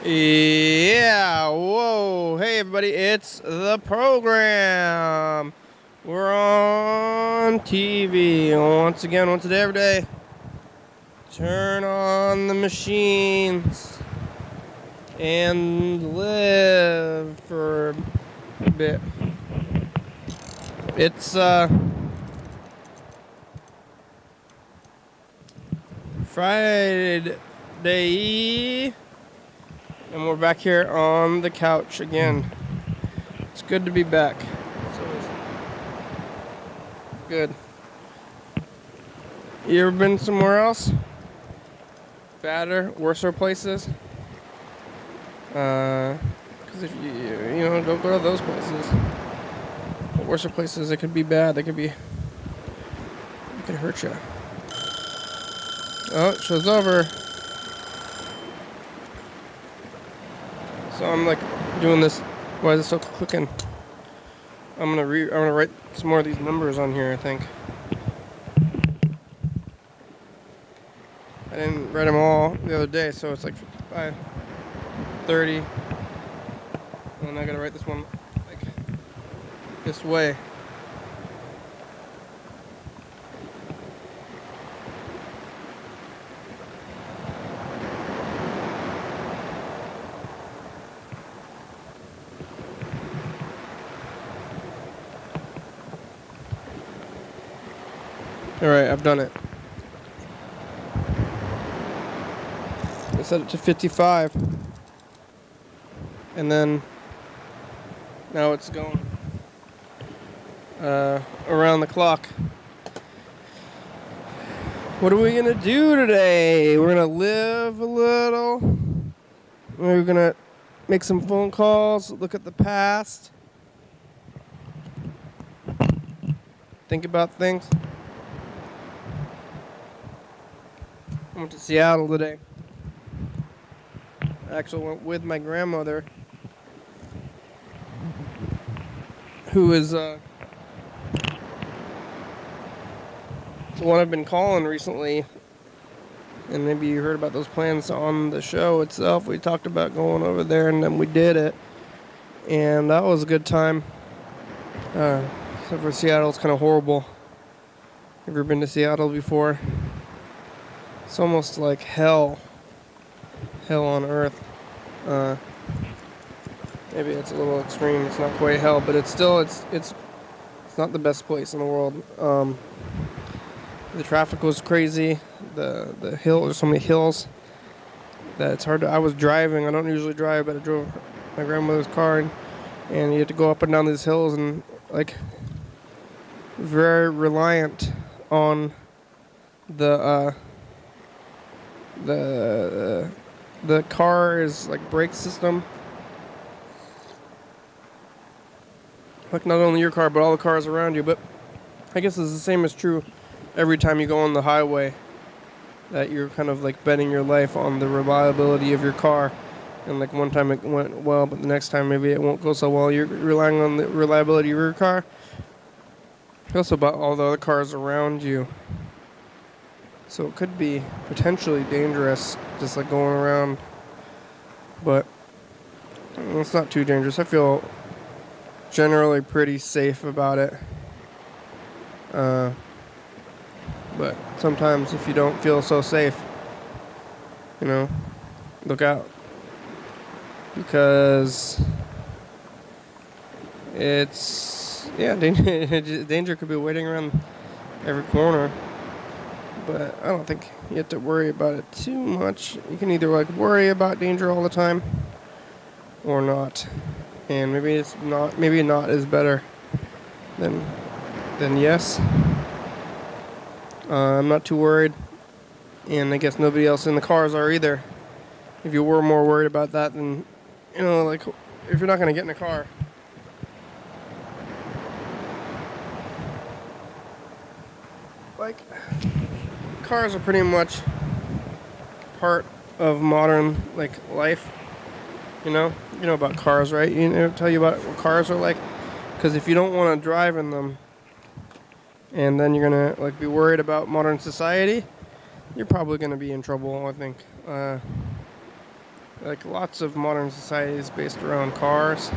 Yeah, whoa. Hey, everybody, it's the program. We're on TV once again, once a day, every day. Turn on the machines and live for a bit. It's, Friday, and we're back here on the couch again. It's good to be back. It's good. You ever been somewhere else? Badder, worser places? Because if you don't go to those places. The worser places, it could be bad. It could hurt you. Oh, show's over. So I'm like doing this. Why is it still clicking? I'm gonna write some more of these numbers on here, I think. I didn't write them all the other day, so it's like 55, 30, and I gotta write this one like this way. Alright, I've done it. I set it to 55. And then now it's going around the clock. What are we gonna do today? We're gonna live a little. We're gonna make some phone calls, look at the past, think about things. I went to Seattle today. I actually went with my grandmother, who is the one I've been calling recently. And maybe you heard about those plans on the show itself. We talked about going over there, and then we did it. And that was a good time. Except for Seattle, it's kind of horrible. Ever been to Seattle before? It's almost like hell. Hell on earth. Maybe it's a little extreme. It's not quite hell, but it's still it's not the best place in the world. The traffic was crazy. The hill, there's so many hills that it's hard to. I was driving. I don't usually drive, but I drove my grandmother's car, and you have to go up and down these hills, and like very reliant on the car's like brake system. Like not only your car, but all the cars around you. But I guess it's the same as true every time you go on the highway, that you're kind of like betting your life on the reliability of your car. And like one time it went well, but the next time maybe it won't go so well. You're relying on the reliability of your car. Also about all the other cars around you. So it could be potentially dangerous, just like going around. But it's not too dangerous. I feel generally pretty safe about it. But sometimes if you don't feel so safe, look out. Because danger could be waiting around every corner. But I don't think you have to worry about it too much. You can either like worry about danger all the time or not. And maybe not is better than yes. I'm not too worried, and I guess nobody else in the cars are either. If you were more worried about that, then like if you're not going to get in a car, like cars are pretty much part of modern like life. You know about cars, right? Tell you about what cars are like, because if you don't want to drive in them, and then you're gonna like be worried about modern society, you're probably gonna be in trouble, I think. like lots of modern society is based around cars,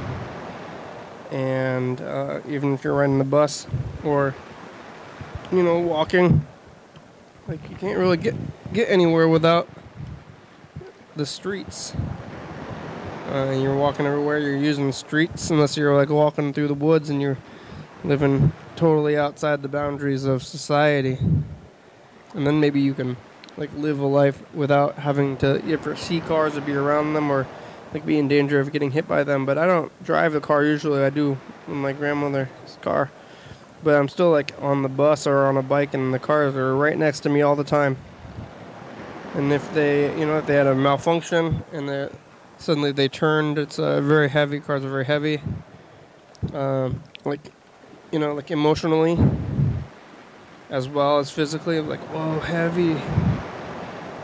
and even if you're riding the bus or walking, like you can't really get anywhere without the streets. You're walking everywhere, you're using the streets, unless you're like walking through the woods and you're living totally outside the boundaries of society. And then maybe you can like live a life without having to ever see cars or be around them or like be in danger of getting hit by them. But I don't drive the car usually. I do in my grandmother's car. But I'm still like on the bus or on a bike, and the cars are right next to me all the time. And if they, if they had a malfunction and suddenly they turned, it's very heavy. Cars are very heavy. Like emotionally as well as physically. I'm like, whoa, heavy.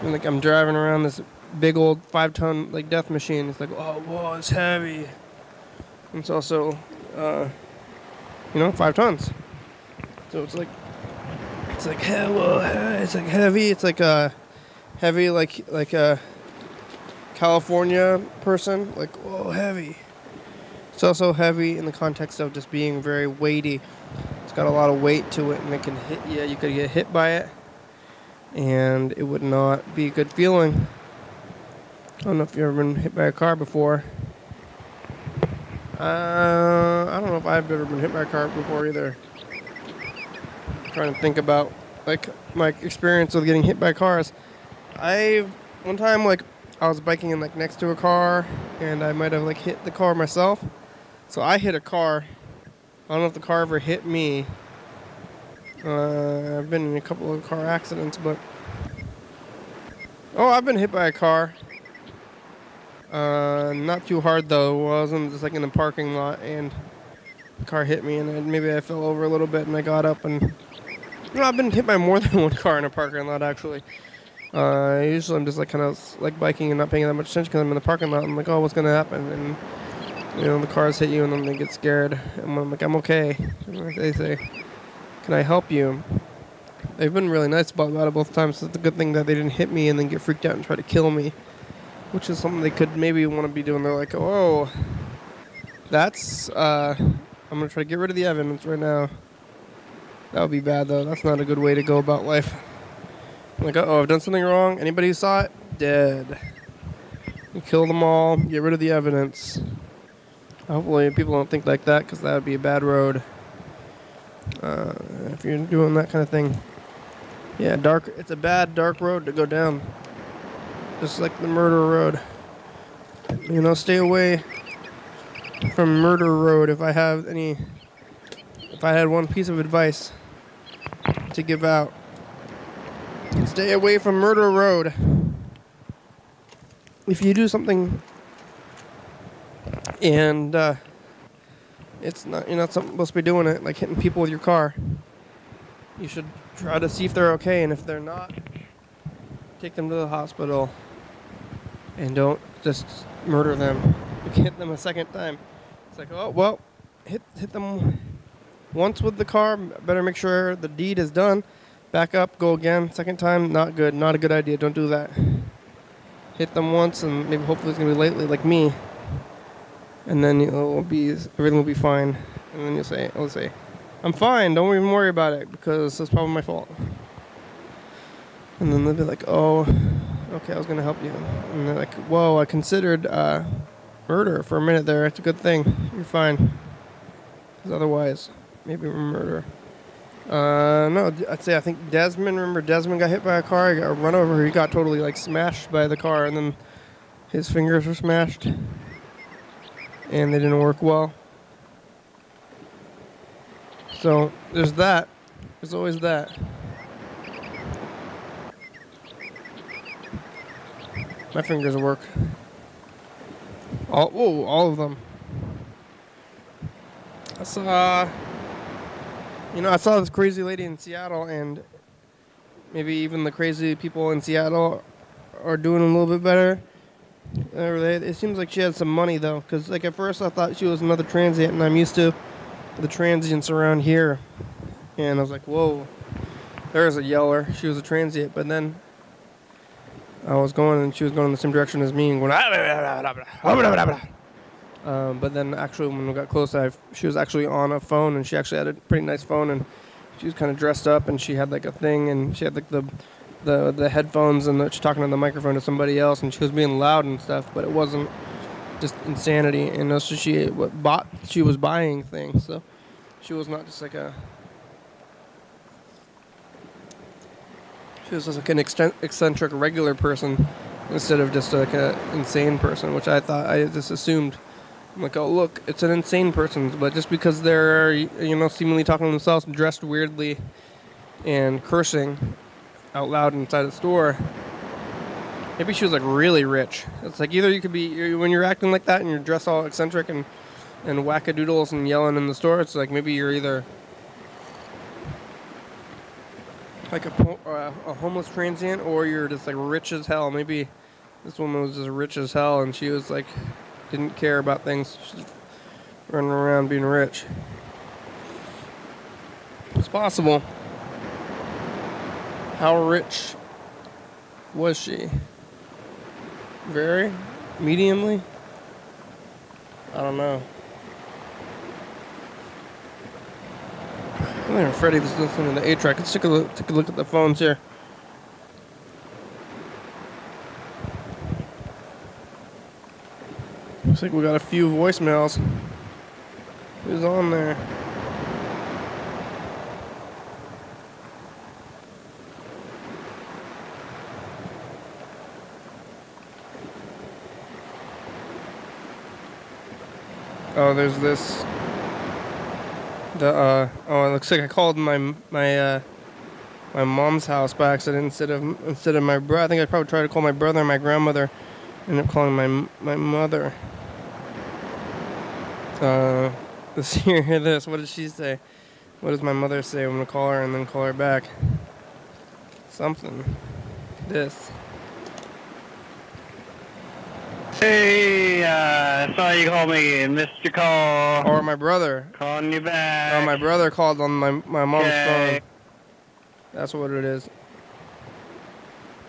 And like I'm driving around this big old 5-ton like death machine. It's like, oh, whoa, it's heavy. And it's also, 5 tons. So it's like it's like heavy. It's like heavy, like a California person. Like, whoa, heavy. It's also heavy in the context of just being very weighty. It's got a lot of weight to it, and it can hit you. You could get hit by it, and it would not be a good feeling. I don't know if you've ever been hit by a car before. I don't know if I've ever been hit by a car before either. I'm trying to think about like my experience with getting hit by cars. One time like I was biking in like next to a car, and I might have like hit the car myself. So I hit a car. I don't know if the car ever hit me. I've been in a couple of car accidents, but I've been hit by a car. Not too hard though. I wasn't just like in the parking lot, and the car hit me, and maybe I fell over a little bit, and I got up, and I've been hit by more than one car in a parking lot actually. Usually I'm just like kind of like biking and not paying that much attention because I'm in the parking lot. I'm like, oh, what's gonna happen? And the cars hit you, and then they get scared. And I'm like, I'm okay. And they say, can I help you? They've been really nice about it both times. So it's a good thing that they didn't hit me and then get freaked out and try to kill me, which is something they could maybe want to be doing. They're like, oh, that's I'm gonna try to get rid of the evidence right now. That would be bad though. That's not a good way to go about life. I'm like, I've done something wrong. Anybody who saw it, dead. You kill them all, get rid of the evidence. Hopefully people don't think like that, because that would be a bad road. If you're doing that kind of thing. Yeah, it's a bad, dark road to go down. Just like the murder road. Stay away from murder road. If I had one piece of advice to give out, stay away from murder road. If you do something and it's not, you're not supposed to be doing it, like hitting people with your car, you should try to see if they're okay, and if they're not, take them to the hospital, and don't just murder them. You can hit them a second time. It's like, oh, well, hit them once with the car, better make sure the deed is done. Back up, go again. Second time, not good. Not a good idea. Don't do that. Hit them once, and maybe hopefully it's going to be lately, like me. And then everything will be fine. And then I'll say, I'm fine. Don't even worry about it, because it's probably my fault. And then they'll be like, oh, okay, I was going to help you. And they're like, whoa, I considered murder for a minute there. It's a good thing. You're fine. Because otherwise, maybe murder. No, I think Desmond, remember Desmond got hit by a car, he got run over, he got totally like smashed by the car, and then his fingers were smashed, and they didn't work well. So, there's that. There's always that. My fingers work. All of them. I saw this crazy lady in Seattle, and maybe even the crazy people in Seattle are doing a little bit better. It seems like she had some money, though, because like at first I thought she was another transient, and I'm used to the transients around here. And I was like, whoa, there's a yeller. She was a transient. But then I was going and she was going in the same direction as me and going. But then actually when we got close, she was actually on a phone and she actually had a pretty nice phone and she was kind of dressed up and she had like a thing and she had like the headphones and she's talking on the microphone to somebody else and she was being loud and stuff, but it wasn't just insanity. And also she was buying things, so she was not just like she was just like an eccentric regular person instead of just like an insane person, which I just assumed. I'm like, oh look, it's an insane person, but just because they're, you know, seemingly talking to themselves, dressed weirdly, and cursing out loud inside the store, maybe she was like really rich. It's like either you could be, when you're acting like that and you're dressed all eccentric and wackadoodles and yelling in the store, it's like maybe you're either like a homeless transient or you're just like rich as hell. Maybe this woman was just rich as hell and she was like, didn't care about things. She's running around being rich. It's possible. How rich was she? Very? Mediumly? I don't know. I think Freddie was listening to the 8-track. Let's take a look at the phones here. Looks like we got a few voicemails. Who's on there? Oh, there's this. Oh, it looks like I called my mom's house by accident instead of my brother. I think I probably tried to call my brother and my grandmother. Ended up calling my mother. Let's hear this. What did she say? What does my mother say? I'm gonna call her and then call her back. Something. This. Hey, I saw you call me and missed your call. Or my brother. Calling you back. Oh, my brother called on my mom's Okay. phone. That's what it is.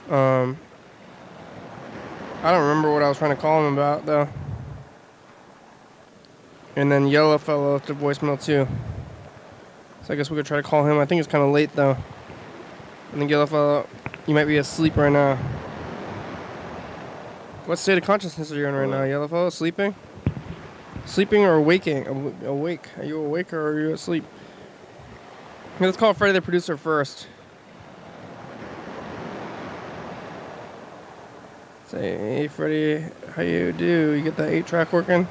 I don't remember what I was trying to call him about, though. And then Yellow Fellow left a voicemail, too. So I guess we could try to call him. I think it's kind of late, though. I think Yellow Fellow, you might be asleep right now. What state of consciousness are you in right now, Yellow Fellow? Sleeping? Sleeping or waking? Awake. Are you awake or are you asleep? Okay, let's call Freddie the producer first. Say, hey Freddie, how you do? You get that 8-track working?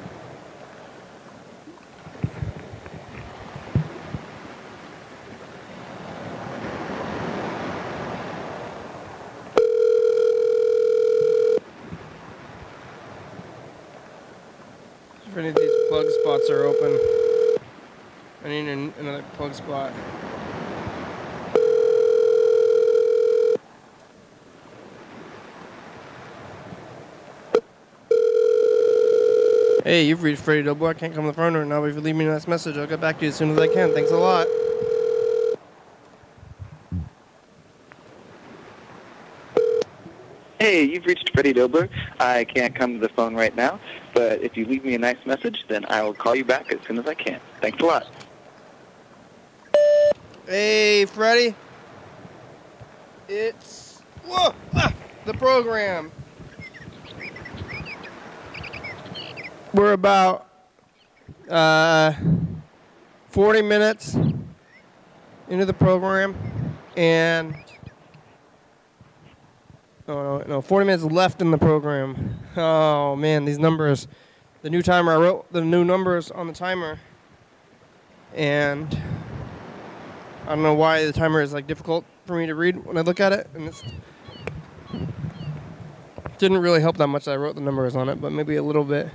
If any of these plug spots are open, I need another plug spot. Hey, you've reached Freddie Double. I can't come to the phone right now, but if you leave me a nice message, I'll get back to you as soon as I can. Thanks a lot. Hey, you've reached Freddie Dobler. I can't come to the phone right now, but if you leave me a nice message, then I will call you back as soon as I can. Thanks a lot. Hey, Freddie. It's the program. We're about 40 minutes into the program, and 40 minutes left in the program. Oh man, these numbers. The new timer, I wrote the new numbers on the timer, and I don't know why the timer is like difficult for me to read when I look at it, and it didn't really help that much that I wrote the numbers on it, but maybe a little bit.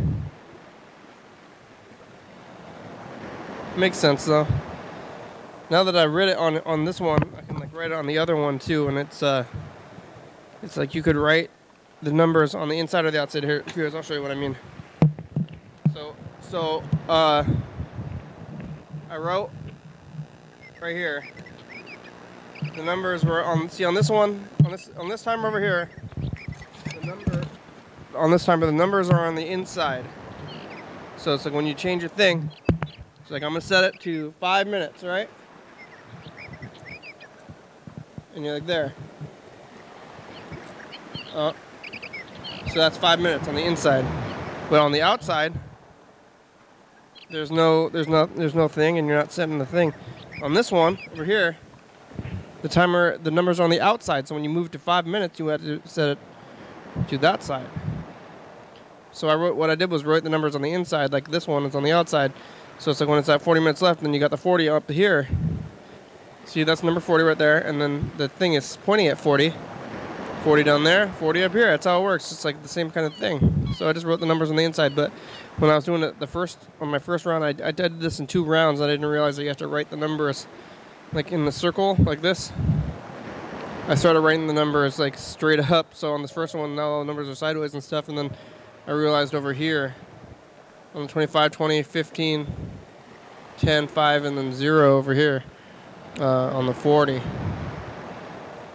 Makes sense though. Now that I read it on this one, I can like write it on the other one too, and it's like you could write the numbers on the inside or the outside. Here's I'll show you what I mean. So I wrote right here. The numbers were on this one on this timer over here. number on this timer, the numbers are on the inside. So it's like when you change your thing, it's like I'm gonna set it to 5 minutes, right? And you're like there. So that's 5 minutes on the inside. But on the outside, there's no thing, and you're not setting the thing. On this one over here, the numbers are on the outside. So when you move to 5 minutes, you have to set it to that side. So what I did was write the numbers on the inside, like this one is on the outside. So it's like when it's at 40 minutes left, then you got the 40 up to here. See, that's number 40 right there, and then the thing is pointing at 40. 40 down there, 40 up here. That's how it works. It's like the same kind of thing. So I just wrote the numbers on the inside, but when I was doing it on my first round, I did this in 2 rounds. I didn't realize that you have to write the numbers like in the circle, like this. I started writing the numbers like straight up. So on this first one, now all the numbers are sideways and stuff, and then I realized over here on the 25, 20, 15, 10, 5, and then 0 over here on the 40.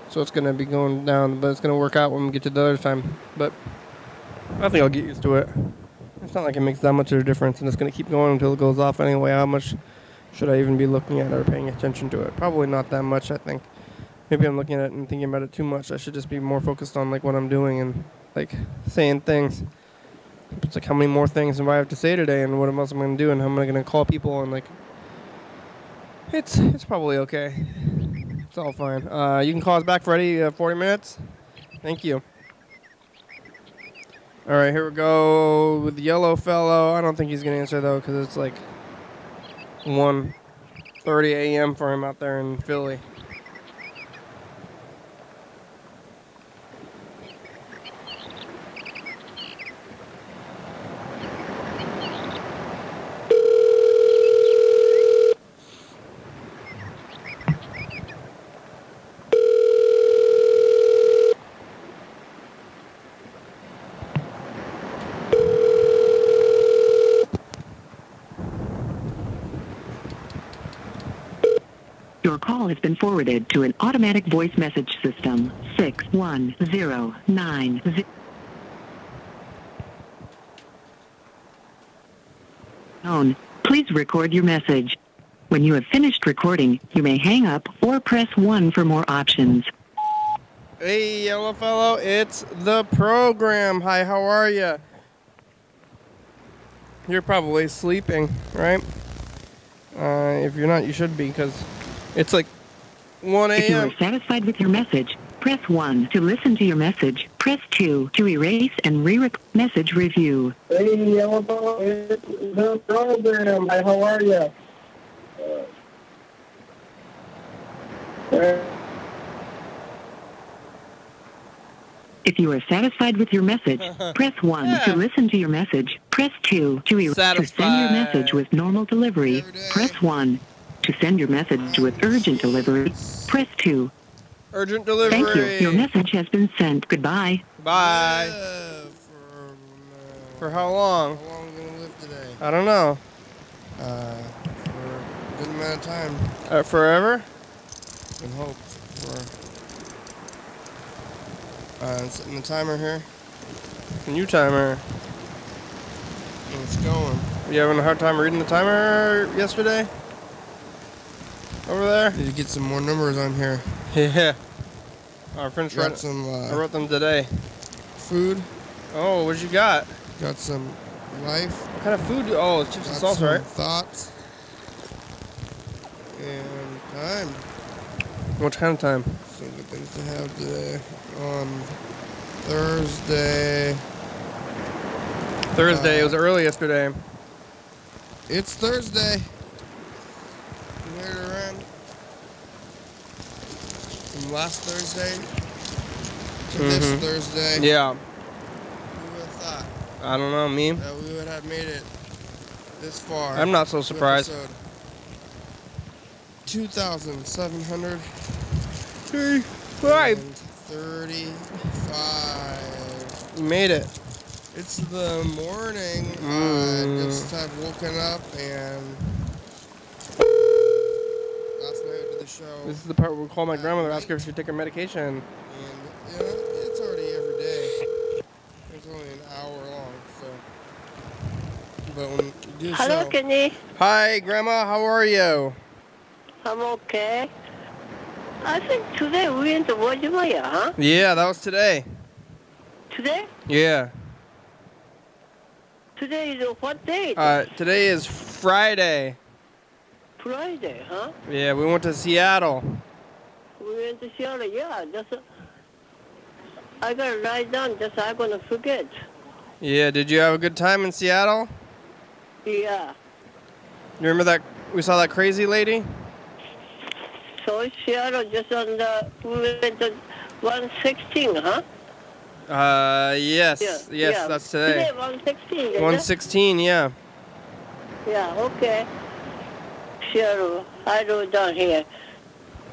So it's going to be going down, but it's going to work out when we get to the other time. But I think I'll get used to it. It's not like it makes that much of a difference, and it's going to keep going until it goes off anyway. How much should I even be looking at or paying attention to it? Probably not that much, I think. Maybe I'm looking at it and thinking about it too much. I should just be more focused on like what I'm doing and like saying things. It's like how many more things do I have to say today, and what else am I going to do, and how am I going to call people, and like it's probably okay. It's all fine. You can call us back, Freddie. 40 minutes. Thank you. All right, here we go with the yellow fellow. I don't think he's going to answer, though, because it's like 1:30 a.m. for him out there in Philly. Your call has been forwarded to an automatic voice message system. 61090. Please record your message. When you have finished recording, you may hang up or press 1 for more options. Hey, yellow fellow, it's the program. Hi, how are you? You're probably sleeping, right? If you're not, you should be, because it's like 1 a.m. If you are satisfied with your message, press 1 to listen to your message. Press 2 to erase and re-record message review. Hey, yellow fellow, it's the program. Hi, how are you? If you are satisfied with your message, press 1 to listen to your message. Press 2 to send your message with normal delivery. Press 1 to send your message with urgent delivery. Press 2. Urgent delivery. Thank you. Your message has been sent. Goodbye. Bye. For how long? How long are we going to live today? I don't know. For a good amount of time. Forever? And hope for... setting the timer here. New timer. And it's going. Were you having a hard time reading the timer yesterday? Over there? Need to get some more numbers on here. Yeah. Our friends Got some I wrote them today. food. Oh, what you got? Got some life. What kind of food? Oh, it's chips and Got salsa, some right? thoughts. And time. What kind of time? Some good things to have today. On Thursday. Thursday. It was early yesterday. It's Thursday. Later around. From last Thursday to this Thursday. Yeah. Who would have thought I don't know, me. that we would have made it this far? I'm not so surprised. 2,735. You made it. It's the morning. Just have woken up and last night I did the show. This is the part where we call my grandmother, ask her if she'd take her medication. And you know, it's already every day. but when you do Hello, so... Kenny. Hi, Grandma. How are you? I'm okay. I think today we went to Virginia, huh? Yeah, that was today. Today? Yeah. Today is what day? Today is Friday. Friday, huh? Yeah, we went to Seattle. We went to Seattle, yeah. I gotta write down, just I'm gonna forget. Yeah, did you have a good time in Seattle? Yeah. You remember that we saw that crazy lady? So Seattle just on the, we went to 116, huh? Yes. Yeah. Yes, Yeah. that's today. Today 116, is it? 116, yeah. Yeah, okay. Seattle, I wrote down here.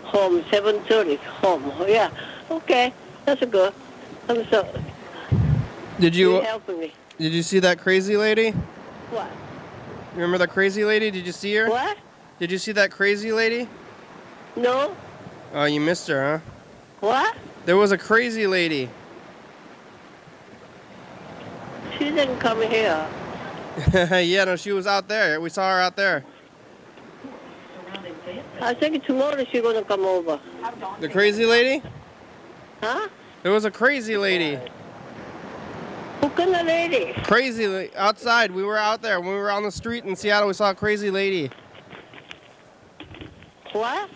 Home, 7:30, home. Yeah, okay. That's good. I'm so, Did you're you helping me. Did you see that crazy lady? What? Remember that crazy lady? Did you see her? What? Did you see that crazy lady? No? Oh, you missed her, huh? What? There was a crazy lady. She didn't come here. Yeah, no, she was out there. We saw her out there. I think tomorrow she's gonna come over. The crazy lady? Huh? There was a crazy lady. What kind of lady? Outside. We were out there. When we were on the street in Seattle, we saw a crazy lady. What?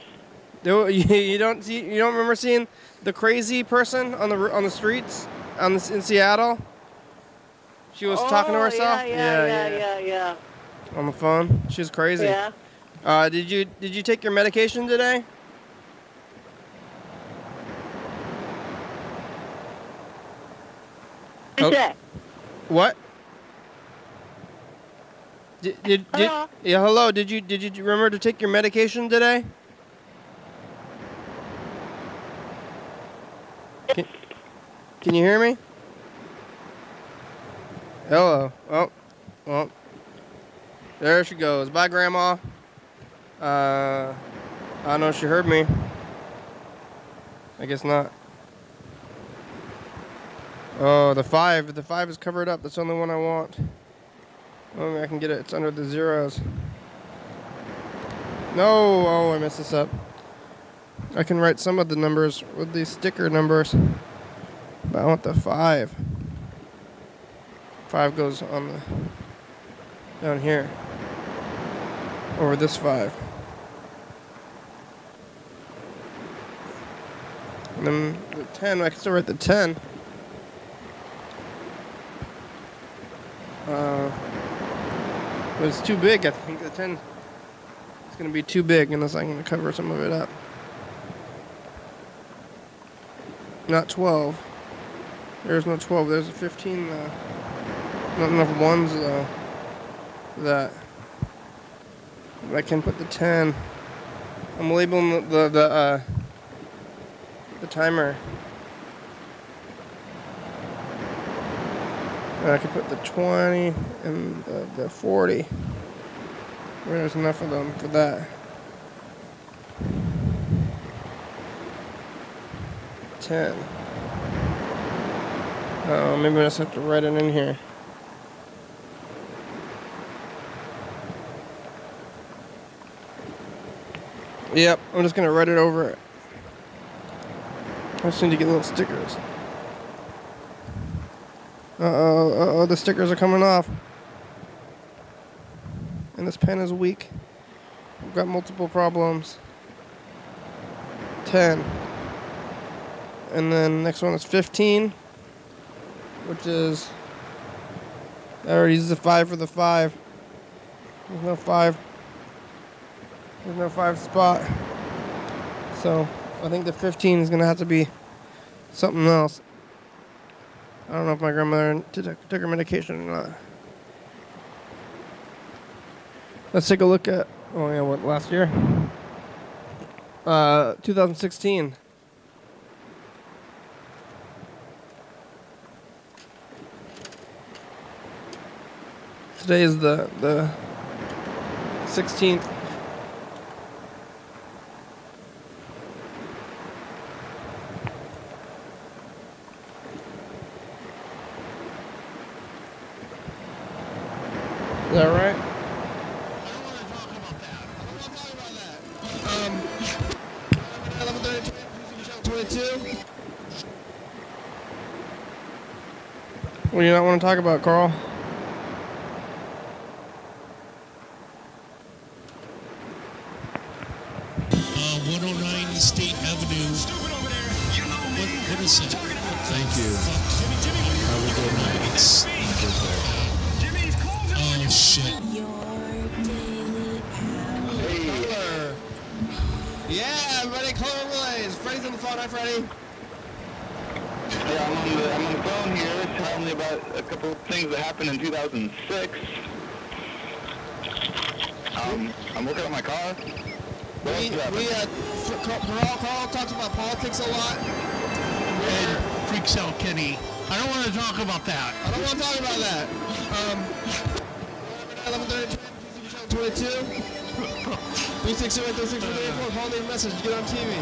You don't remember seeing the crazy person on the streets in Seattle? She was talking to herself. Yeah. On the phone. She was crazy. Yeah. Did you take your medication today? What's that? What? Hello? Yeah, hello. Did you remember to take your medication today? Can you hear me? Hello. Oh, well. There she goes. Bye, Grandma. I don't know if she heard me. I guess not. Oh, the 5. The 5 is covered up. That's the only one I want. Oh, maybe I can get it. It's under the zeros. No. Oh, I messed this up. I can write some of the numbers with these sticker numbers. But I want the 5. 5 goes on the down here. Over this 5. And then the 10, I can still write the 10. But it's too big, I think. The 10 is going to be too big unless I'm going to cover some of it up. Not 12. There's no 12. There's a 15, though. Not enough ones, though. That I can put the 10. I'm labeling the timer. And I can put the 20 and the 40. There's enough of them for that. 10. Oh, maybe I just have to write it in here. Yep, I'm just gonna write it over it. I just need to get little stickers. Uh-oh, the stickers are coming off. And this pen is weak. I've got multiple problems. 10. And then next one is 15. Which is... I already used the 5 for the 5. There's no 5. There's no 5 spot. So, I think the 15 is going to have to be something else. I don't know if my grandmother took her medication or not. Let's take a look at, oh yeah, what, last year? 2016. Today is the 16th. that right? I don't want to talk about that. 11:30, 22. What do you not want to talk about, Carl? 109 State Avenue. What is it? Thank you. Have a good night. It's oh shit. Hey. Yeah, everybody, Color Relays. Freddie's on the phone. Hi, Freddie. Yeah, I'm on the phone here telling me about a couple of things that happened in 2006. I'm working on my car. Carl talks about politics a lot. Ed freaks out Kenny. I don't want to talk about that. I don't want to talk about that. 11:30, 22. 360-3634. Call me a message. Get on TV.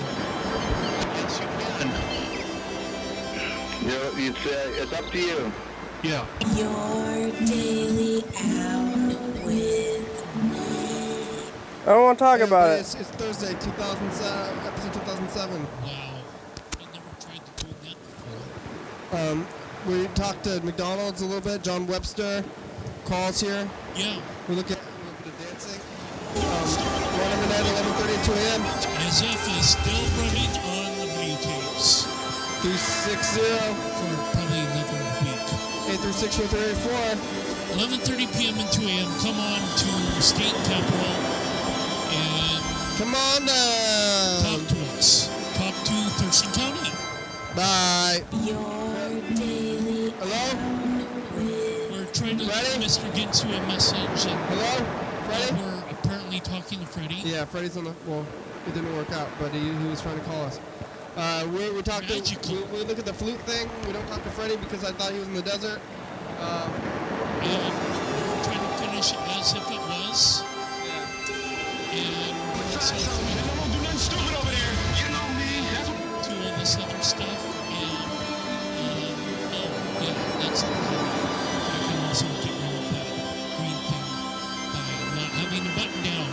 Yes, you can. It's up to you. Yeah. Your daily out with me. I don't want to talk about it. It's Thursday, 2007, episode 2007. Wow. I never tried to do that before. We talked to McDonald's a little bit. John Webster, Carl's here. Yeah. We look at dancing. 11:30 2 a.m. As if is still running on the videotapes 360 for probably another week. 836-4384. 11:30 p.m. and 2 a.m. Come on to State Capitol and Come on down. talk to us. Talk to Thurston County. Bye. Your daily Hello? We're trying to Freddie? get Mr. Ginsu a message, and Hello? Freddie? we're apparently talking to Freddie. Yeah, Freddie's on the, well, it didn't work out, but he was trying to call us. We're talking, Magical. we look at the flute thing. We don't talk to Freddie because I thought he was in the desert. We're trying to finish it as if it was. And also trying to do nothing stupid over there. You know me. Do all this other stuff. And, oh, yeah, that's the thing. I can also get rid of that green thing by not having a button down.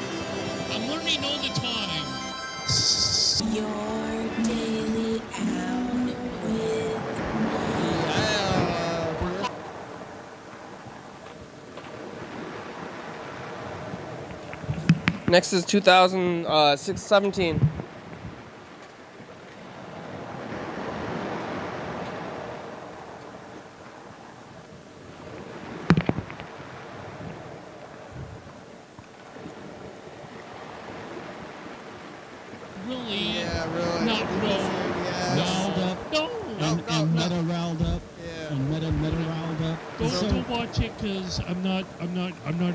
I'm learning all the time. your daily out with Next is 2017. Really? Yeah, really. No, no. Yeah. No. No. And Meta riled up. Yeah. And Meta riled up. Don't watch it because I'm not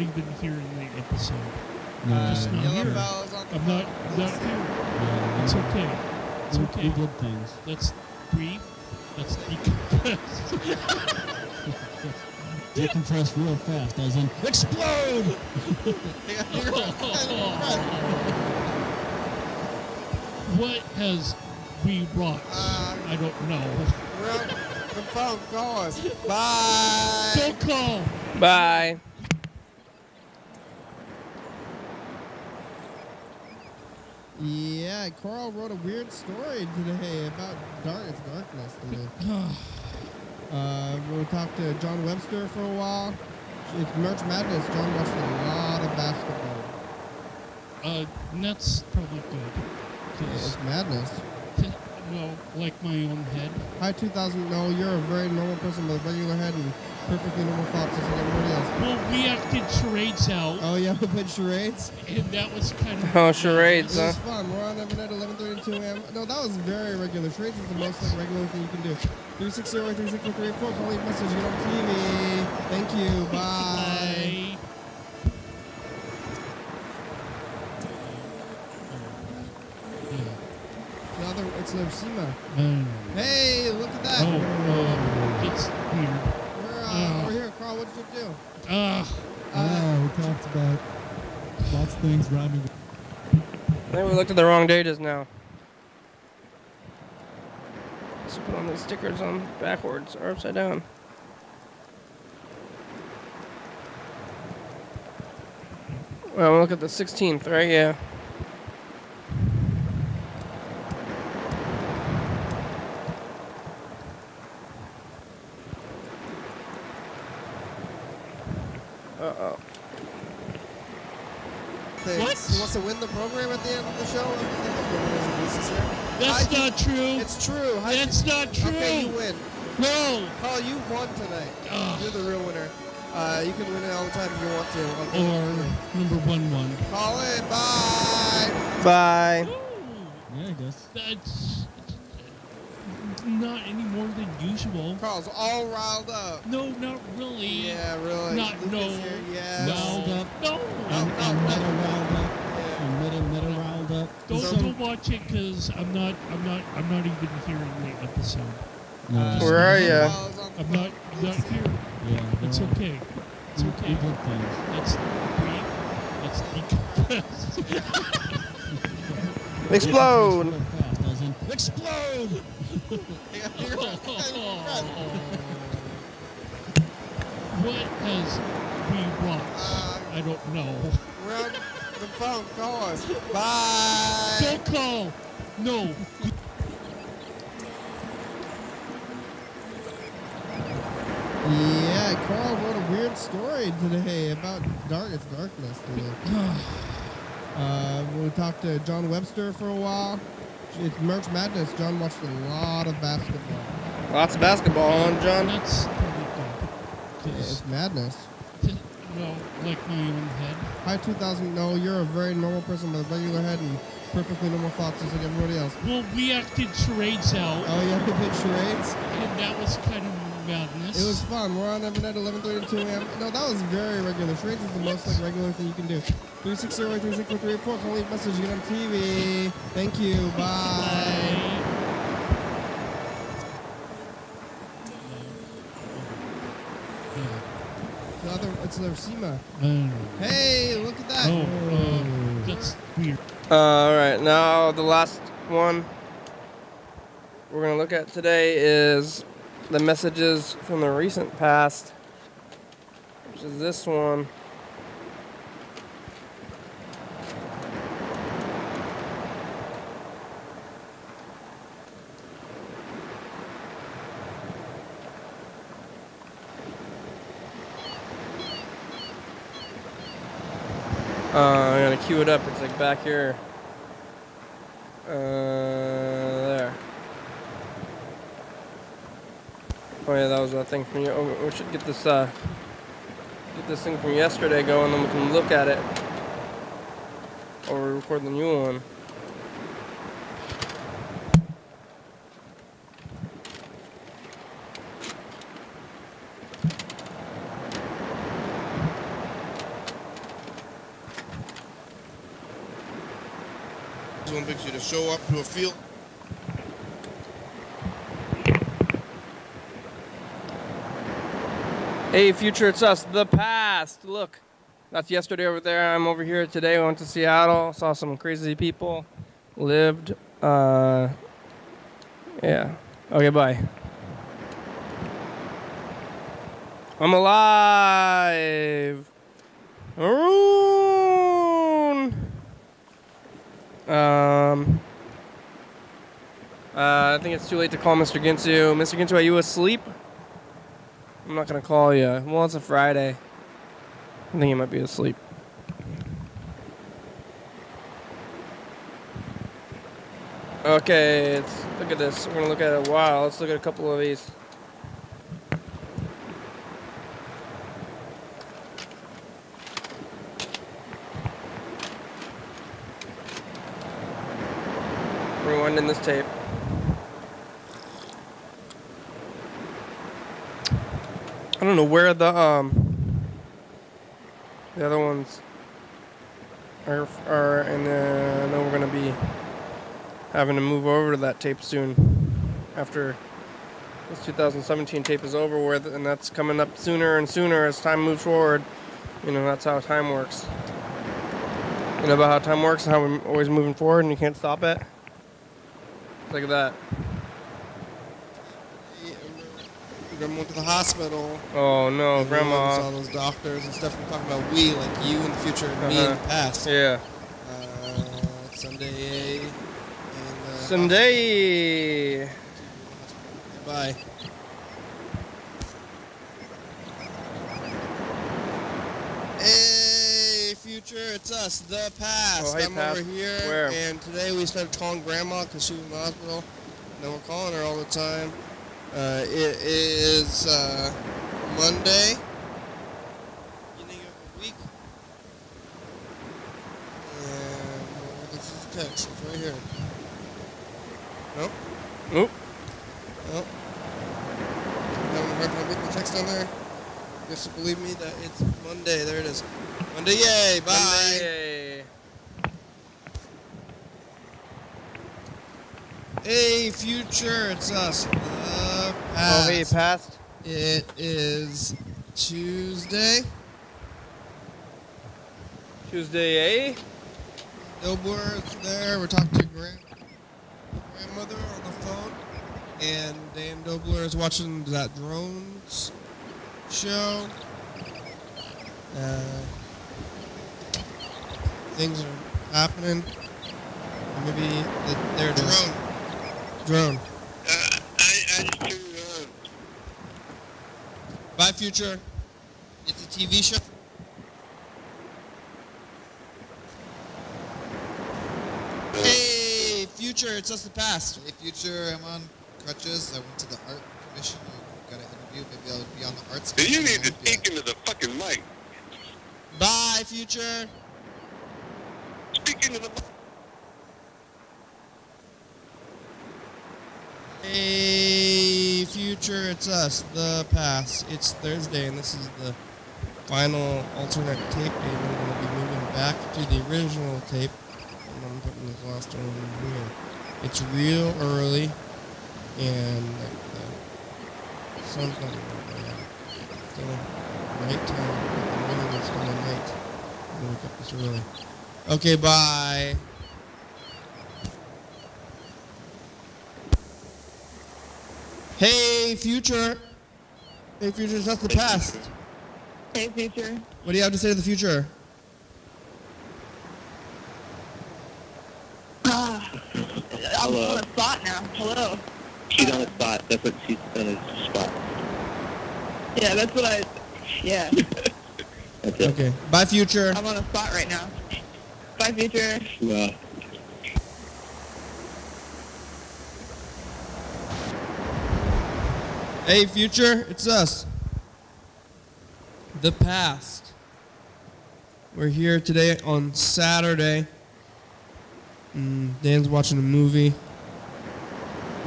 even here in the episode. Just not Yellow here. Fellow's on the I'm not here. It's okay. It's okay. We did things. Let's breathe. Let's decompress. Decompress real fast, as in explode! What has we wrought? I don't know. We're on the phone. Call us. Bye. Don't call. Bye. Yeah, Carl wrote a weird story today about darkness today. We talked to John Webster for a while. It's March Madness. John watched a lot of basketball. And that's probably good. It's madness. Well, like my own head. Hi, 2000. No, you're a very normal person with a regular head and perfectly normal thoughts just like everybody else. Well, we acted charades out. Oh, yeah, we played charades? And that was kind of... Oh, charades, It huh? was fun. We're on every night at 11:30 to 2 a.m. No, that was very regular. Charades is the most like, regular thing you can do. 360-364. Call me a message. Get on TV. Thank you. Bye. Bye. It's Leucema. Mm. Hey, look at that. It's weird. We're here. Carl, what did you do? We talked about lots of things rhyming. I think we looked at the wrong day just now. Let's put on the stickers on backwards or upside down. Well, look at the 16th, right? Yeah. Uh-oh. What? He wants to win the program at the end of the show? I think the winners and losers here. That's not true. It's true. That's not true. Okay, you win. No. Carl, you won tonight. You're the real winner. You can win it all the time if you want to. Okay. Or number 1-1. Call in. Bye. Bye. Yeah, I guess. That's not any more than usual. Carl's all riled up. No, not really. Yeah, really. Not Lucas no. Here. Yes. Riled up. No. I'm meta riled up. I'm meta riled up. Don't watch it because I'm not even hearing the episode. No, Where are you? I'm not here. Yeah, It's okay. It's okay. Good things. Let's decompress. Explode! Explode! What has we watched? I don't know. We're on the phone. Call us. Bye. Don't call. No. Yeah, Carl wrote a weird story today about darkness today. We talked to John Webster for a while. It's March Madness. John watched a lot of basketball. Lots of basketball on, John. That's probably good. It's madness. No, like my own head. Hi, 2000. No, you're a very normal person with a regular head and perfectly normal thoughts just like everybody else. Well, we acted charades out. Oh, you have to pick charades? And that was kind of madness. It was fun. We're on every night, 11:30 to 2 a.m. No, that was very regular. Charades is the most like regular thing you can do. 360-364-384. Call, leave a message. You get on TV. Thank you. Bye. It's their SEMA. Hey, look at that. That's weird. All right, now the last one we're going to look at today is the messages from the recent past, which is this one. I'm going to cue it up. It's like back here. There. Oh yeah, that was that thing from you. Oh, we should get this thing from yesterday going, then we can look at it. Or record the new one. One picture to show up to a field. Hey, future, it's us. The past. Look, that's yesterday over there. I'm over here today. I went to Seattle. Saw some crazy people. Lived. Yeah. Okay, bye. I'm alive. Maroon. I think it's too late to call Mr. Ginsu. Mr. Ginsu, are you asleep? I'm not gonna call you. Well, it's a Friday. I think he might be asleep. Okay, look at this. We're gonna look at it a while. Let's look at a couple of these. Rewinding this tape. I don't know where the other ones are, and I know we're gonna be having to move over to that tape soon after this 2017 tape is over with, and that's coming up sooner and sooner as time moves forward. You know, that's how time works. You know about how time works and how we're always moving forward and you can't stop it? Look at that. Grandma went to the hospital. Oh no, and Grandma. We saw those doctors and stuff. We're talking about we, like you in the future and me in the past. Yeah. Sunday. Sunday. Bye. Hey, future, it's us, the past. Oh, hey, I'm past. over here, Where? and today we started calling Grandma because she was in the hospital. And then we're calling her all the time. It is Monday, beginning of the week. And this is the text. It's right here. Nope. Nope. Nope. Having a hard time getting the text on there. You have to believe me that it's Monday. There it is. Monday, yay! Bye. Monday, yay. Hey, future, it's us. The past. Oh, hey, past. It is Tuesday. Tuesday, eh? Dobler's there. We're talking to grandmother on the phone. And Dan Dobler is watching that drones show. Things are happening. Maybe there it is. Drone. I just turned it on. Bye, future. It's a TV show. Hey, future, it's us the past. Hey, future, I'm on crutches. I went to the art commission. I got an interview. Maybe I'll be on the arts commission. You need to speak into the fucking mic. Bye, future. Speak into the mic. Hey, future, it's us, the past. It's Thursday, and this is the final alternate tape. And we're going to be moving back to the original tape. And I'm putting this last one in here. It's real early, and the sun's not even right. It's still nighttime. The morning is still night. I'm going to wake up this early. Okay, bye. Hey, future. Hey, future, that's the past. Hey, future. What do you have to say to the future? I'm on a spot now. Hello. She's on a spot. That's what she's on a spot. Yeah, that's what I... Yeah. That's it. Okay. Bye, future. I'm on a spot right now. Bye, future. Well. Hey, future, it's us. The past. We're here today on Saturday. Dan's watching a movie.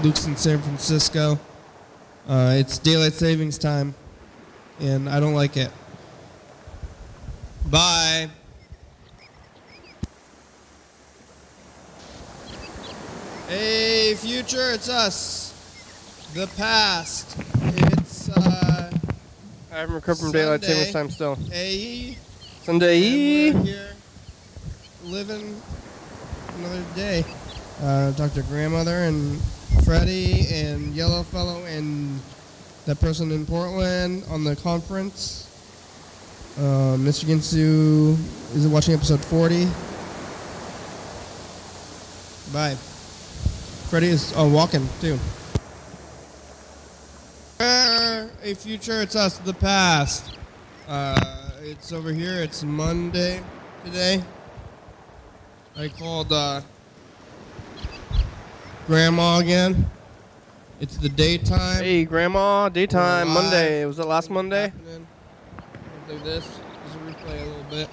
Luke's in San Francisco. It's daylight savings time, and I don't like it. Bye. Hey, future, it's us. The past. It's I haven't recovered from daylight savings time still. Sunday. Sunday. We're here living another day. Talk to grandmother and Freddie and Yellow Fellow and that person in Portland on the conference. Mr. Ginsu is watching episode 40. Bye. Freddie is walking too. A future, it's us, the past. It's over here. It's Monday today. I called Grandma again. It's the daytime. Hey, Grandma, daytime, Monday. Was it last Monday? Like this. Just replay a little bit.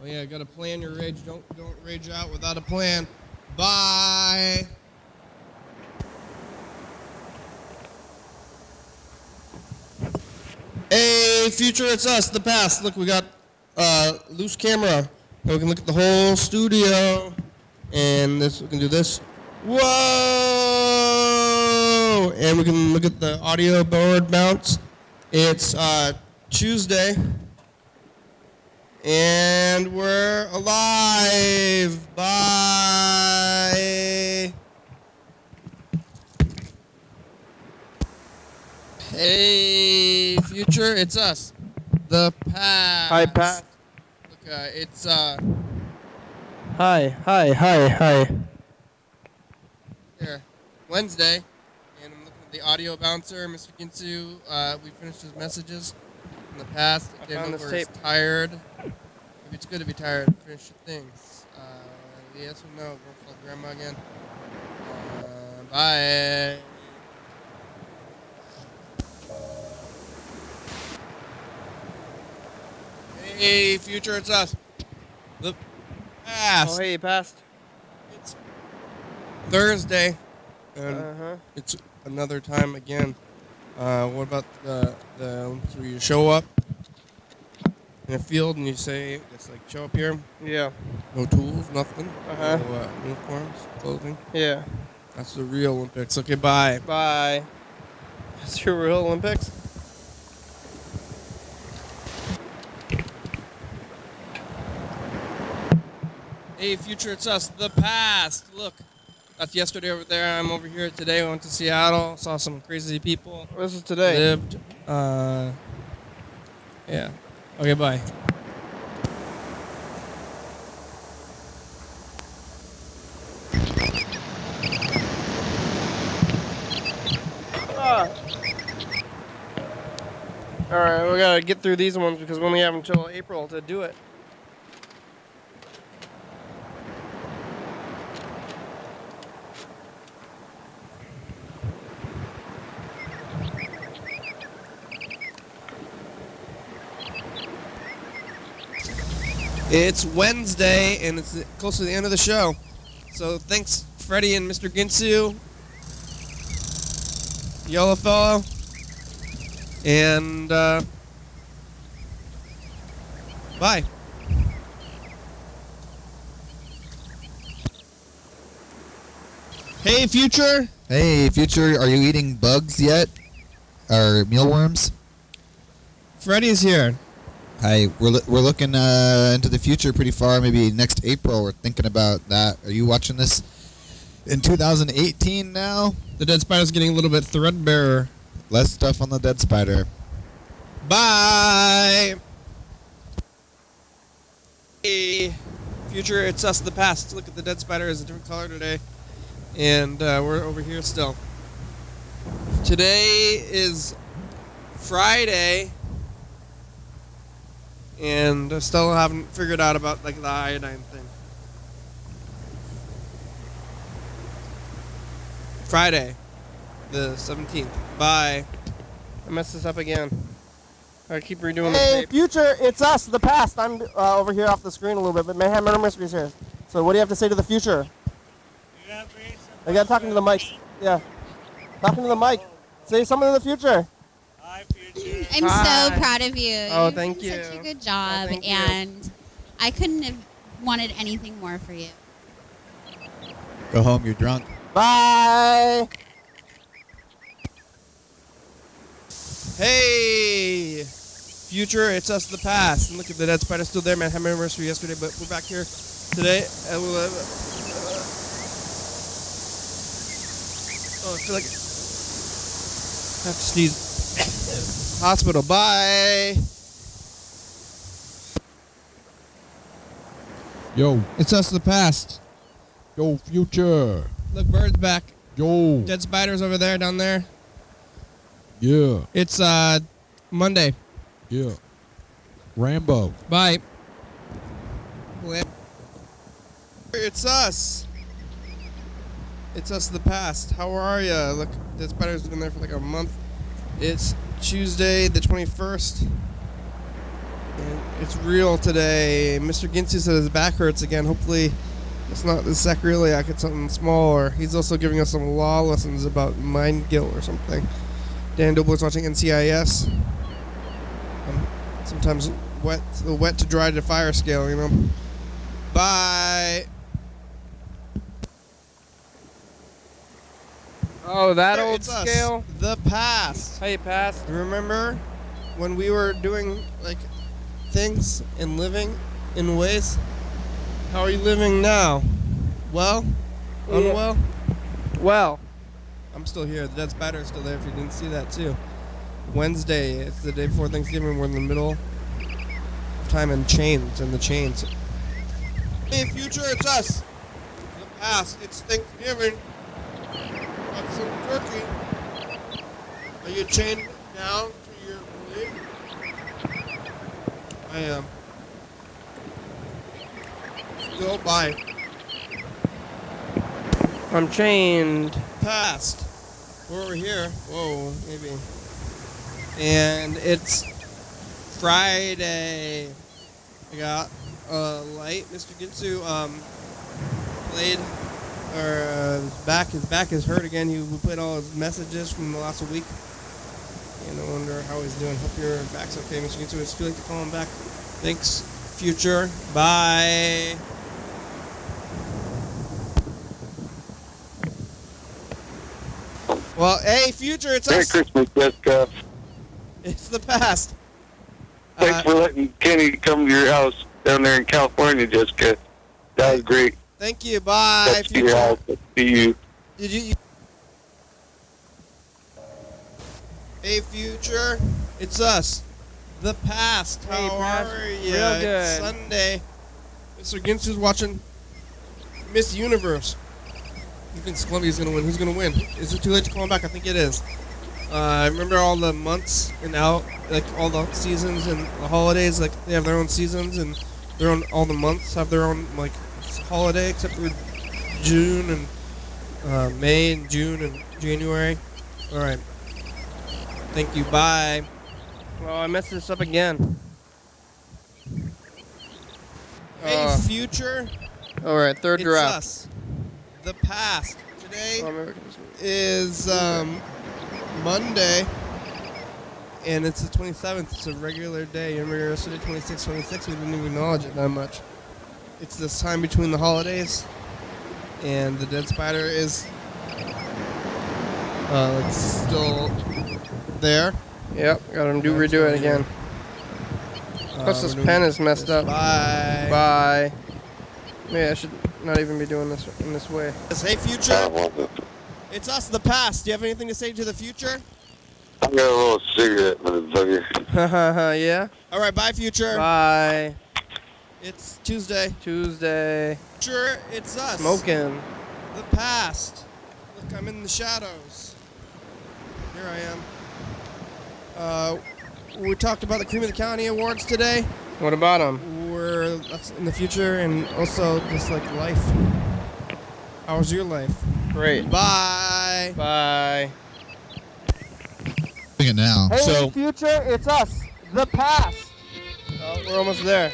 Oh yeah, gotta plan your rage. Don't rage out without a plan. Bye. Hey, future, it's us, the past. Look, we got loose camera. And we can look at the whole studio. And this, we can do this. Whoa! And we can look at the audio board bounce. It's Tuesday. And we're alive. Bye. future, it's us. The past. Hi, Pat. Look, it's Hi. here, Wednesday, and I'm looking at the audio bouncer, Mr. Ginsu. We finished his messages in the past. I found this tape. Tired. Maybe it's good to be tired. Finish your things. Yes or no? We'll call Grandma again. Bye. Hey, future, it's us. The past. Oh, hey, you passed. It's Thursday, and it's another time again. What about the where you show up in a field and you say, just like, show up here? Yeah. No tools, nothing. Uh-huh. No uniforms, clothing. Yeah. That's the real Olympics. Okay, bye. Bye. That's your real Olympics? Hey, future, it's us. The past. Look, that's yesterday over there. I'm over here today. We went to Seattle. Saw some crazy people. This is today. Lived. Yeah. Okay, bye. Alright, we gotta get through these ones because we only have until April to do it. It's Wednesday, and it's close to the end of the show. So thanks, Freddie and Mr. Ginsu, Yellow Fellow, and bye. Hey, future. Hey, future, are you eating bugs yet? Or mealworms? Freddie's here. Hi, we're looking into the future pretty far. Maybe next April. We're thinking about that. Are you watching this in 2018 now? The dead spider's getting a little bit threadbare. Less stuff on the dead spider. Bye. Hey, future, it's us, the past. Look at the dead spider is a different color today, and we're over here still. Today is Friday. And I still haven't figured out about like the iodine thing. Friday, the 17th. Bye. I messed this up again. I keep redoing the Hey, tape. future, it's us, the past. I'm over here off the screen a little bit, but Mayhem Murder Mysteries here. So what do you have to say to the future? I got talking to the mic. Yeah. Talking to the mic. Say something to the future. I'm so proud of you. Oh, You've thank done you. Such a good job, thank you. and I couldn't have wanted anything more for you. Go home, you're drunk. Bye. Hey, future, it's us, the past. And look at the dead spider still there, man. Had my anniversary yesterday, but we're back here today. And we'll, I feel like I have to sneeze. Hospital. Bye. Yo. It's us, the past. Yo, future. Look, bird's back. Yo. Dead spiders over there, down there. Yeah. It's Monday. Yeah. Rambo. Bye. It's us. It's us, the past. How are ya? Look, dead spiders have been there for like a month. It's Tuesday, the 21st. And it's real today. Mr. Ginsu said his back hurts again. Hopefully, it's not the sacroiliac. It's something smaller. He's also giving us some law lessons about mind guilt or something. Dan Dobler's watching NCIS. Sometimes the wet to dry to fire scale, you know. Bye. Oh, that There, old it's us, scale? the past. Hey, past. Remember when we were doing like things and living in ways? How are you living now? Well? Unwell? Well. I'm still here. The dead spider is still there if you didn't see that too. Wednesday. It's the day before Thanksgiving. We're in the middle of time and the chains. Hey, future, it's us. The past, it's Thanksgiving. Got some turkey. Are you chained down to your belief? I am. Still by. I'm chained. Past. We're over here. Whoa, maybe. And it's Friday. I got a light. Mr. Ginsu played, or his back is hurt again. He played all his messages from the last week. And I wonder how he's doing. Hope your back's okay, Mr. Ginsu. It's feeling to call him back. Thanks, future. Bye. Well, hey, future, it's Merry us. Christmas, Jessica. It's the past. Thanks for letting Kenny come to your house down there in California, Jessica. That was great. Thank you. Bye. That's to your house. That's to you. Did you? Hey, future, it's us. The past. Hey, How past. are you? Real good. It's Sunday. Mr. Ginsu's watching Miss Universe. He thinks Columbia's gonna win. Who's gonna win? Is it too late to call him back? I think it is. I remember all the months and all the seasons and the holidays. Like they have their own seasons and their own. All the months have their own like holiday, except for June and May and June and January. All right. Thank you. Bye. Well, I messed this up again. Hey, future. All right, third It's draft. us. The past. Today is Monday, and it's the 27th. It's a regular day. You remember yesterday, 26, we didn't even acknowledge it that much. It's this time between the holidays, and the dead spider is it's still there. Yep, gotta redo it again. Plus this pen is messed up. Bye. Bye. Yeah, I should not even be doing this in this way. Hey, future. It's us, the past. Do you have anything to say to the future? I got a little cigarette, motherfucker. Haha, yeah? All right, bye, future. Bye. It's Tuesday. Future, it's us. Smoking. The past. Look, I'm in the shadows. Here I am. We talked about the Cream of the County Awards today. What about them? That's in the future, and also just like life. How was your life? Great. Bye. Bye. Doing it now. Hey, future, it's us. The past. Oh, we're almost there.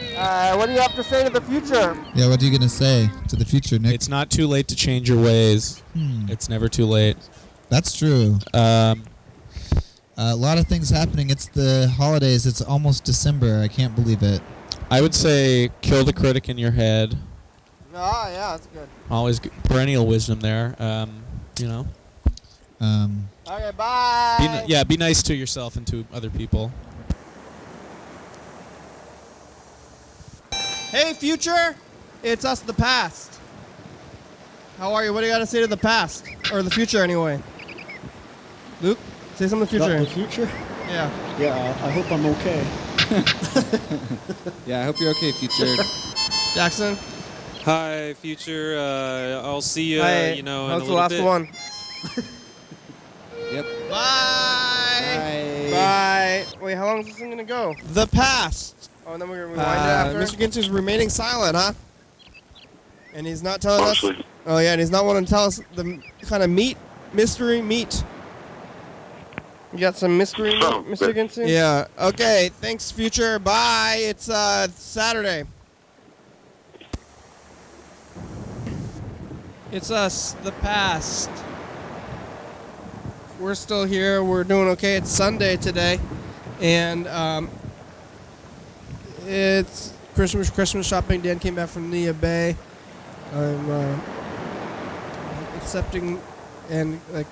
What do you have to say to the future? Yeah, what are you going to say to the future, Nick? It's not too late to change your ways. It's never too late. That's true. A lot of things happening. It's the holidays. It's almost December. I can't believe it. I would say kill the critic in your head. Ah, yeah, that's good. Always perennial wisdom there. You know. Okay, bye. Be nice to yourself and to other people. Hey, future, it's us, the past. How are you? What do you got to say to the past? Or the future, anyway? Luke, say something to the future. The future? Yeah. Yeah, I hope I'm okay. Yeah, I hope you're okay, future. Jackson? Hi, future. I'll see you, Hi. in a How's little the last bit. one? Yep. Bye. Bye. Wait, how long is this thing going to go? The past. Oh, and then we're going to rewind it after? Mr. Ginsu's remaining silent, huh? And he's not telling us. Oh, yeah, and he's not wanting to tell us the kind of mystery meat. You got some mystery meat, Mr. Ginsu? Yeah. Okay, thanks, future. Bye. It's Saturday. It's us, the past. We're still here. We're doing okay. It's Sunday today. And it's Christmas shopping. Dan came back from Nia Bay. I'm accepting and like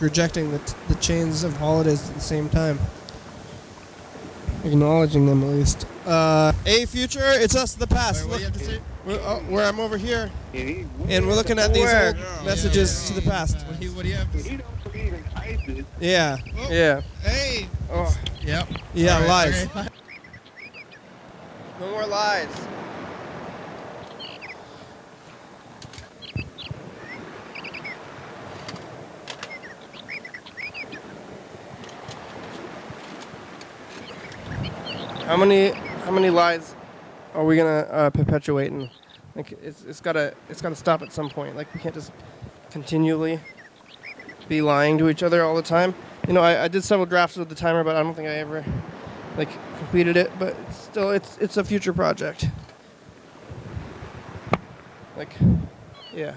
rejecting the chains of holidays at the same time. Acknowledging them at least. Hey, future, it's us, the past. Wait, what Look, do you have to say? where I'm over here, and we're looking at these old messages to the past. What do you have to say? You don't believe in ISIS. Yeah. Oh, Yeah. Hey. Oh. Yep. Yeah, All right, lies. okay. No more lies. How many lies are we gonna perpetuate? And like it's gotta stop at some point. Like we can't just continually be lying to each other all the time. You know, I did several drafts with the timer, but I don't think I ever like completed it. But still, it's a future project. Like, yeah.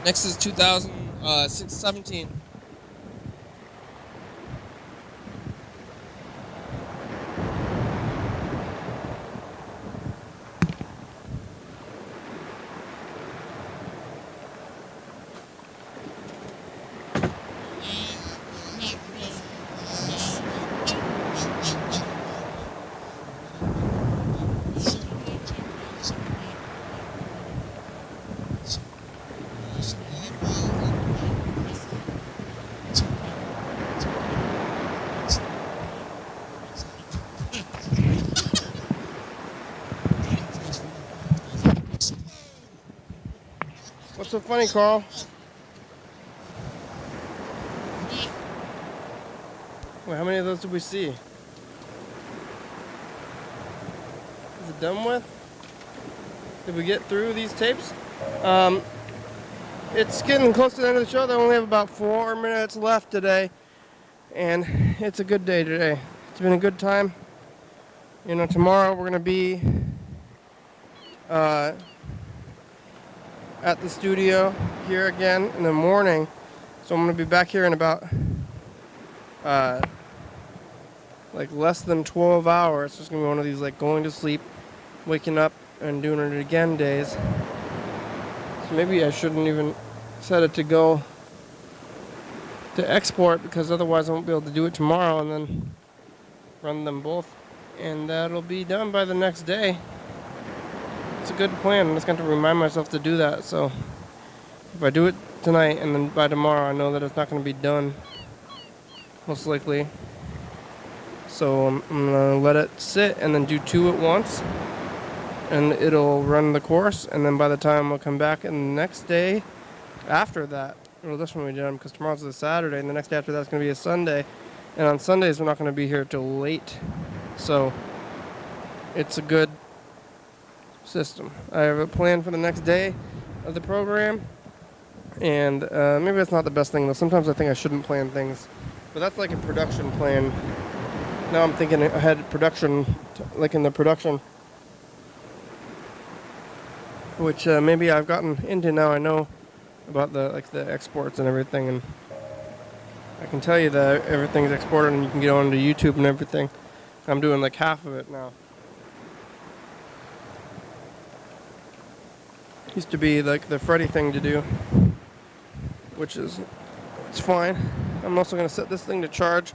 Next is 2017. What's so funny, Carl? Wait, how many of those did we see? Is it done with? Did we get through these tapes? It's getting close to the end of the show. They only have about 4 minutes left today. And it's a good day today. It's been a good time. You know, tomorrow we're going to be at the studio here again in the morning. So I'm going to be back here in about like less than 12 hours. It's just going to be one of these like going to sleep, waking up, and doing it again days. So maybe I shouldn't even set it to go to export, because otherwise I won't be able to do it tomorrow and then run them both. And that'll be done by the next day. It's a good plan. I'm just going to remind myself to do that. So if I do it tonight and then by tomorrow, I know that it's not going to be done, most likely. So I'm going to let it sit and then do 2 at once. And it'll run the course. And then by the time we'll come back and the next day after that, well, this one will be done because tomorrow's a Saturday and the next day after that's going to be a Sunday. And on Sundays, we're not going to be here till late. So it's a good system. I have a plan for the next day of the program, and maybe that's not the best thing though. Sometimes I think I shouldn't plan things, but that's like a production plan. Now I'm thinking ahead production, like in the production, which maybe I've gotten into now. I know about the exports and everything, and I can tell you that everything's exported and you can get onto YouTube and everything. I'm doing like half of it now. Used to be like the Freddy thing to do, which is, it's fine. I'm also going to set this thing to charge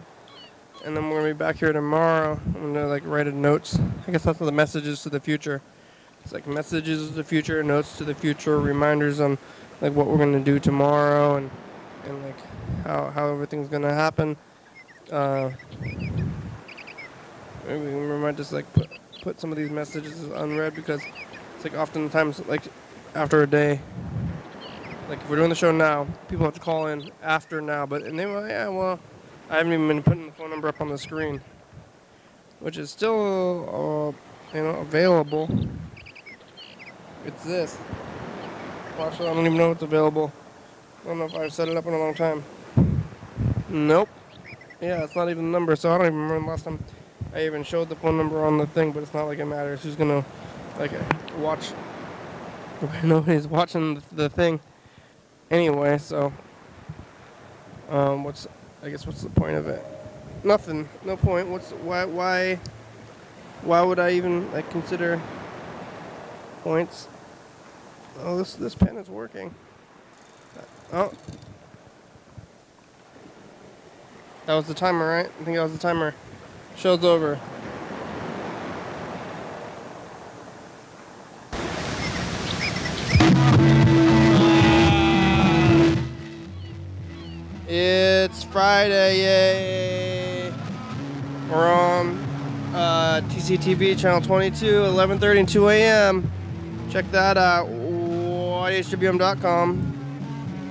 And then we're gonna be back here tomorrow. I'm gonna like write a notes. I guess that's the messages to the future. It's like messages to the future, notes to the future, reminders on like what we're gonna do tomorrow and like how everything's gonna happen. Maybe we might just like put some of these messages as unread because it's like oftentimes like after a day, like if we're doing the show now, people have to call in after now. But and they were yeah, well, I haven't even been putting the phone number up on the screen, which is still available. It's this. Well, actually, I don't even know it's available. I don't know if I've set it up in a long time. Nope. Yeah, it's not even the number, so I don't even remember the last time I even showed the phone number on the thing, but it's not like it matters. Who's gonna like watch? Nobody's watching the thing anyway. So, what's the point of it? Nothing. No point. Why would I even like consider points? Oh, this pen is working. Oh. That was the timer, right? I think that was the timer. Show's over. It's Friday, yay! We're on TCTV channel 22, 11:30 and 2 a.m. Check that out. YDHWM.com.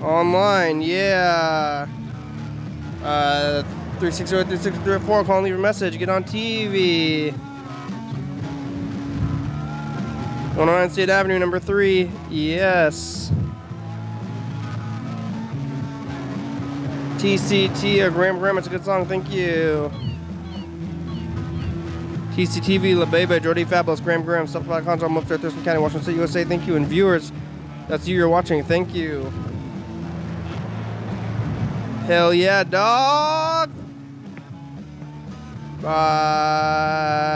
Online, yeah. 360-363-4, call and leave a message. Get on TV. 109 State Avenue, number 3. Yes. TCT, Graham, it's a good song. Thank you. TCTV, La Bebe, Jordy Fabulous, Graham, Stuff About Control, I'm up there, Thurston County, Washington State, USA. Thank you. And viewers, that's you're watching. Thank you. Hell yeah, dog. Bye.